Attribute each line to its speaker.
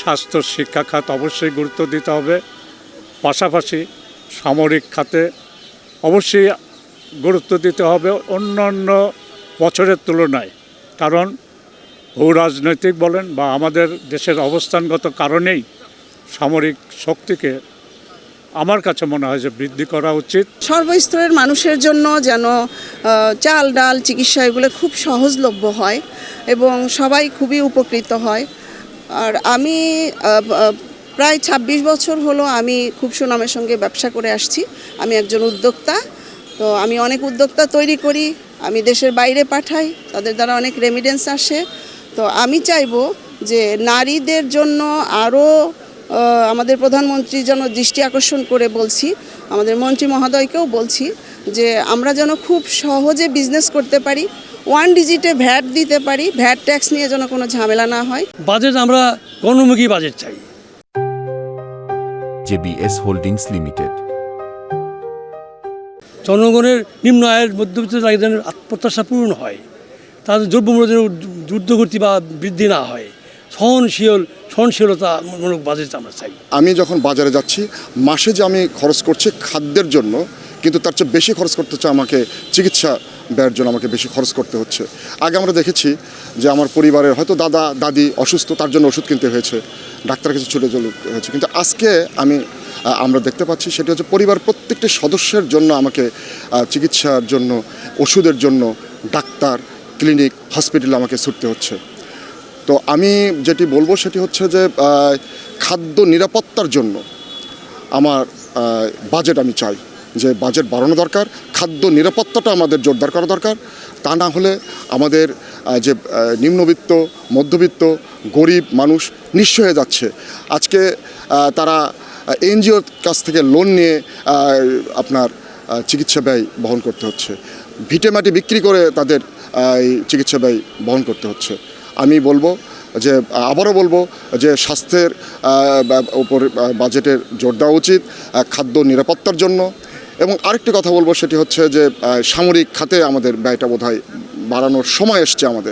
Speaker 1: স্বাস্থ্য শিক্ষা খাত অবশ্যই গুরুত্ব দিতে হবে, পাশাপাশি সামরিক খাতে অবশ্যই গুরুত্ব দিতে হবে অন্যান্য বছরের তুলনায়। কারণ ভূ রাজনৈতিক বলেন বা আমাদের দেশের অবস্থানগত কারণেই সামরিক শক্তিকে আমার কাছে মনে হয় যে বৃদ্ধি করা উচিত।
Speaker 2: সর্বস্তরের মানুষের জন্য যেন চাল ডাল চিকিৎসা এগুলো খুব সহজলভ্য হয় এবং সবাই খুবই উপকৃত হয়। আর আমি প্রায় ২৬ বছর হলো আমি খুব সুনামের সঙ্গে ব্যবসা করে আসছি। আমি একজন উদ্যোক্তা, তো আমি অনেক উদ্যোক্তা তৈরি করি, আমি দেশের বাইরে পাঠাই, তাদের দ্বারা অনেক রেমিডেন্স আসে। তো আমি চাইবো যে নারীদের জন্য আরও আমাদের প্রধানমন্ত্রী যেন দৃষ্টি আকর্ষণ করে বলছি, আমাদের মন্ত্রী মহোদয়কেও বলছি যে আমরা যেন খুব সহজে বিজনেস করতে পারি, ওয়ান ডিজিটে ভ্যাট দিতে পারি, ভ্যাট ট্যাক্স নিয়ে যেন কোনো ঝামেলা না হয়।
Speaker 3: বাজেট আমরা গণমুখী বাজেট চাই।
Speaker 4: JBS holdings limited.
Speaker 3: জনগণের নিম্ন আয়ের মধ্যবিত্ত যেন প্রত্যাশা পূরণ হয়, তাদের দ্রব্যমূল্য যেন দ্রুতগতি বা বৃদ্ধি না হয়, সহনশীলতামূলক বাজেট আমরা চাই।
Speaker 5: আমি যখন বাজারে যাচ্ছি, মাসে যে আমি খরচ করছি খাদ্যের জন্য, কিন্তু তার চেয়ে বেশি খরচ করতে হচ্ছে আমাকে চিকিৎসা ব্যয়ের জন্য, আমাকে বেশি খরচ করতে হচ্ছে। আগে আমরা দেখেছি যে আমার পরিবারের হয়তো দাদা দাদি অসুস্থ, তার জন্য ওষুধ কিনতে হয়েছে, ডাক্তারের কাছে ছুটে চলে হয়েছে। কিন্তু আজকে আমরা দেখতে পাচ্ছি সেটি হচ্ছে পরিবার প্রত্যেকটি সদস্যের জন্য আমাকে চিকিৎসার জন্য, ওষুধের জন্য ডাক্তার, ক্লিনিক, হসপিটালে আমাকে ছুটতে হচ্ছে। তো আমি যেটি বলবো সেটি হচ্ছে যে খাদ্য নিরাপত্তার জন্য আমার বাজেট আমি চাই যে বাজেট বাড়ানো দরকার, খাদ্য নিরাপত্তাটা আমাদের জোরদার করা দরকার। তা না হলে আমাদের যে নিম্নবিত্ত, মধ্যবিত্ত, গরিব মানুষ নিঃস্ব হয়ে যাচ্ছে। আজকে তারা এনজিওর কাছ থেকে লোন নিয়ে আপনার চিকিৎসা ব্যয় বহন করতে হচ্ছে, ভিটেমাটি বিক্রি করে তাদের চিকিৎসা ব্যয় বহন করতে হচ্ছে। আমি বলবো যে আবারও বলবো যে স্বাস্থ্যের উপর বাজেটের জোর দেওয়া উচিত খাদ্য নিরাপত্তার জন্য। এবং আরেকটি কথা বলবো সেটি হচ্ছে যে সামরিক খাতে আমাদের ব্যয়টা বোধহয় বাড়ানোর সময় এসছে আমাদের।